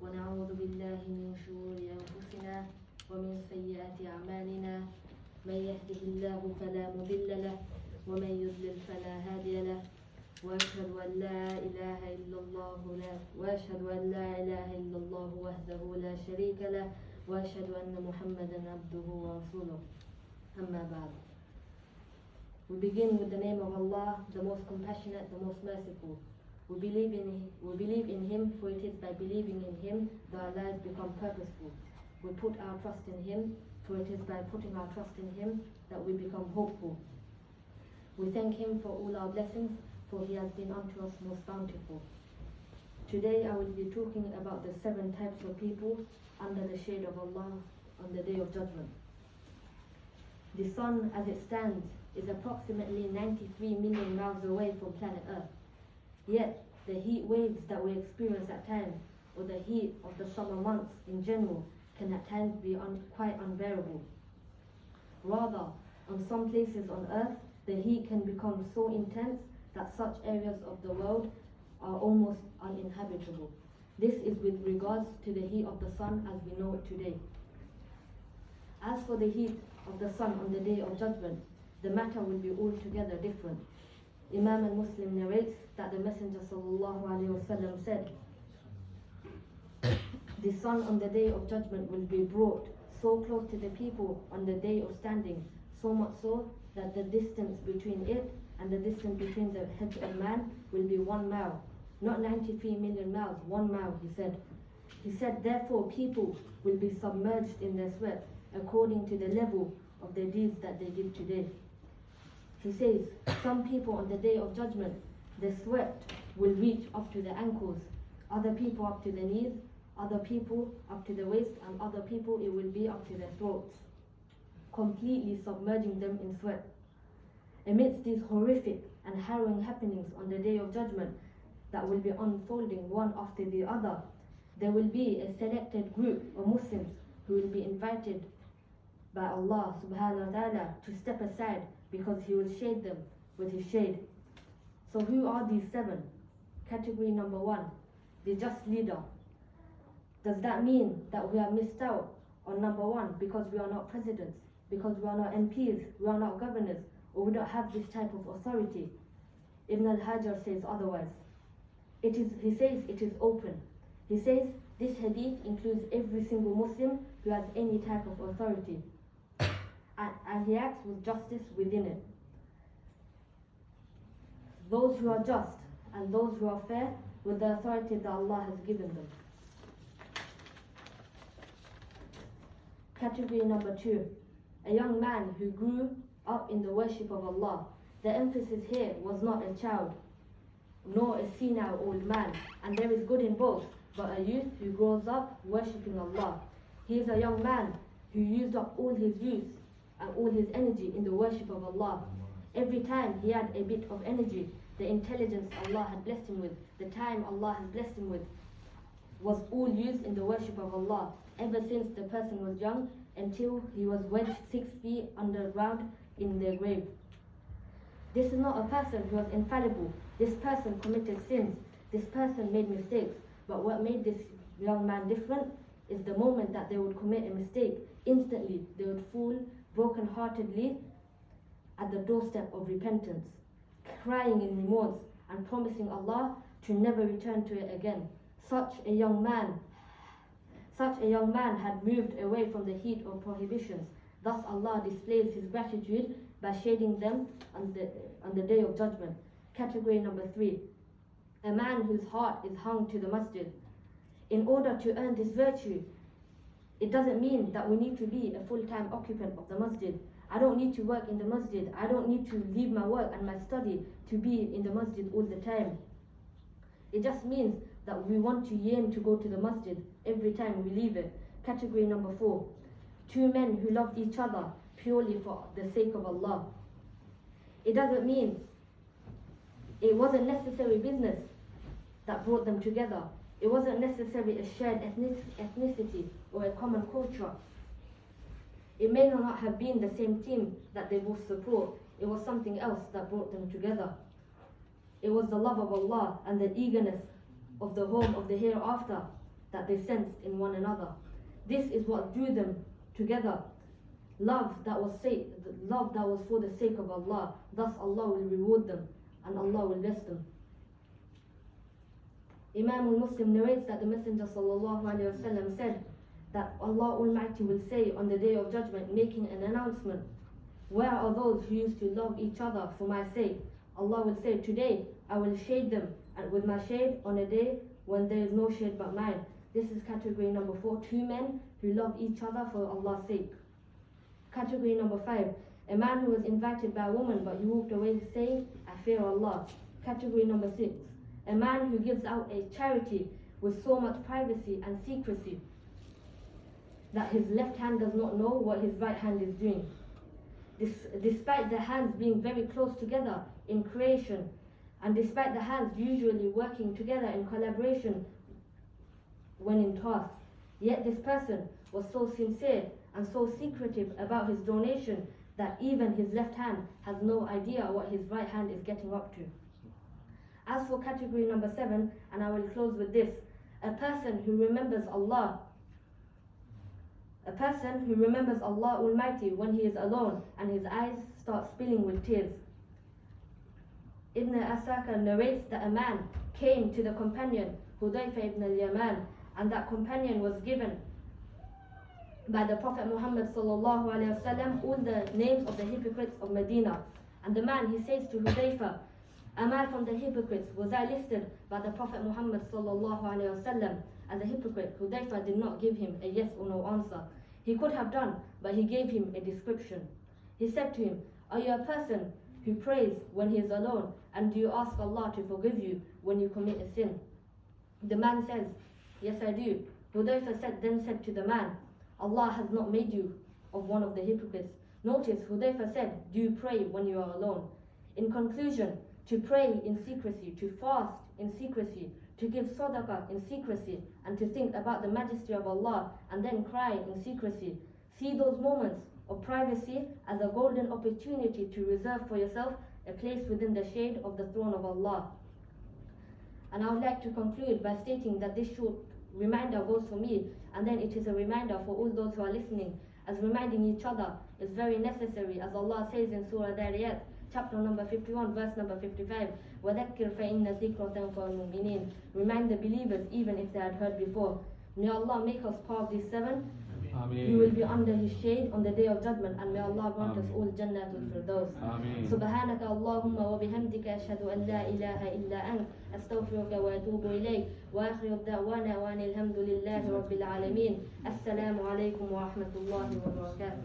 ونعوذ بالله من شرور أنفسنا ومن سيئات أعمالنا من يهده الله فلا مضل له ومن يضلل فلا هادي له وأشهد أن لا إله إلا الله وحده لا شريك له وأشهد أن محمدا عبده ورسوله أما بعد. We begin with the name of Allah, the most compassionate, the most merciful. We believe in Him, for it is by believing in Him that our lives become purposeful. We put our trust in Him, for it is by putting our trust in Him that we become hopeful. We thank Him for all our blessings, for He has been unto us most bountiful. Today I will be talking about the 7 types of people under the shade of Allah on the Day of Judgment. The sun, as it stands, is approximately 93 million miles away from planet Earth. Yet, the heat waves that we experience at times, or the heat of the summer months in general, can at times be quite unbearable. Rather, on some places on Earth, the heat can become so intense that such areas of the world are almost uninhabitable. This is with regards to the heat of the sun as we know it today. As for the heat of the sun on the Day of Judgment, the matter will be altogether different. Imam al-Muslim narrates that the Messenger ﷺ said, the sun on the Day of Judgment will be brought so close to the people on the day of standing, so much so that the distance between it and the distance between the head of man will be 1 mile. Not 93 million miles, 1 mile, he said. He said, therefore people will be submerged in their sweat according to the level of the deeds that they did today. He says, some people on the Day of Judgment, their sweat will reach up to the ankles, other people up to the knees, other people up to the waist, and other people it will be up to their throats, completely submerging them in sweat. Amidst these horrific and harrowing happenings on the Day of Judgment that will be unfolding one after the other, there will be a selected group of Muslims who will be invited by Allah subhanahu wa ta'ala to step aside because He will shade them with His shade. So who are these 7? Category number 1, the just leader. Does that mean that we are missed out on number 1 because we are not presidents, because we are not MPs, we are not governors, or we don't have this type of authority? Ibn al-Hajar says otherwise. He says it is open. He says this hadith includes every single Muslim who has any type of authority, and he acts with justice within it. Those who are just and those who are fair with the authority that Allah has given them. Category number 2, a young man who grew up in the worship of Allah. The emphasis here was not a child, nor a senile old man, and there is good in both, but a youth who grows up worshipping Allah. He is a young man who used up all his youth and all his energy in the worship of Allah. Every time he had a bit of energy, the intelligence Allah had blessed him with, the time Allah has blessed him with, was all used in the worship of Allah, ever since the person was young until he was wedged 6 feet underground in their grave. This is not a person who was infallible. This person committed sins. This person made mistakes. But what made this young man different is the moment that they would commit a mistake, instantly they would fall broken-heartedly at the doorstep of repentance, crying in remorse and promising Allah to never return to it again. Such a young man had moved away from the heat of prohibitions. Thus Allah displays His gratitude by shading them on the Day of Judgment. Category number 3, a man whose heart is hung to the masjid. In order to earn this virtue, it doesn't mean that we need to be a full-time occupant of the masjid. I don't need to work in the masjid. I don't need to leave my work and my study to be in the masjid all the time. It just means that we want to yearn to go to the masjid every time we leave it. Category number 4, 2 men who loved each other purely for the sake of Allah. It doesn't mean it wasn't necessary business that brought them together. It wasn't necessarily a shared ethnicity or a common culture. It may not have been the same team that they both support. It was something else that brought them together. It was the love of Allah and the eagerness of the home of the hereafter that they sensed in one another. This is what drew them together. Love that was for the sake of Allah. Thus Allah will reward them and Allah will bless them. Imam al-Muslim narrates that the Messenger ﷺ said that Allah Almighty will say on the Day of Judgment, making an announcement, "Where are those who used to love each other for my sake?" Allah will say, "Today I will shade them and with my shade on a day when there is no shade but mine." This is category number 4, 2 men who love each other for Allah's sake. Category number 5, a man who was invited by a woman but he walked away saying, "I fear Allah." Category number 6, a man who gives out a charity with so much privacy and secrecy that his left hand does not know what his right hand is doing. Despite the hands being very close together in creation, and despite the hands usually working together in collaboration when in tasks, yet this person was so sincere and so secretive about his donation that even his left hand has no idea what his right hand is getting up to. As for category number 7, and I will close with this, a person who remembers Allah Almighty when he is alone and his eyes start spilling with tears. Ibn Asakir narrates that a man came to the companion Hudayfa ibn al-Yaman, and that companion was given by the Prophet Muhammad ﷺ all the names of the hypocrites of Medina. And the man, he says to Hudayfa, "Am I from the hypocrites? Was I listed by the Prophet Muhammad ﷺ as a hypocrite?" Hudayfa did not give him a yes or no answer. He could have done, but he gave him a description. He said to him, "Are you a person who prays when he is alone, and do you ask Allah to forgive you when you commit a sin?" The man says, "Yes, I do." Hudayfa then said to the man, "Allah has not made you of one of the hypocrites." Notice, Hudayfa said, "Do you pray when you are alone?" In conclusion, to pray in secrecy, to fast in secrecy, to give sadaqah in secrecy, and to think about the majesty of Allah and then cry in secrecy. See those moments of privacy as a golden opportunity to reserve for yourself a place within the shade of the throne of Allah. And I would like to conclude by stating that this short reminder goes for me, and then it is a reminder for all those who are listening, as reminding each other is very necessary, as Allah says in Surah Dariyat, chapter number 51, verse number 55, وَذَكِّرْ فَإِنَّ الذِّكْرَ تَنْفَعُ الْمُؤْمِنِينَ. Remind the believers even if they had heard before. May Allah make us part of these 7 who will be under His shade on the Day of Judgment, and may Allah grant us all Jannatul Firdaus. سبحانك اللهم وبحمدك أشهد أن لا إله إلا أنت أستغفرك وأتوب إليك وآخر الدعوانا وأن الحمد لله رب العالمين. السلام عليكم ورحمة الله وبركاته.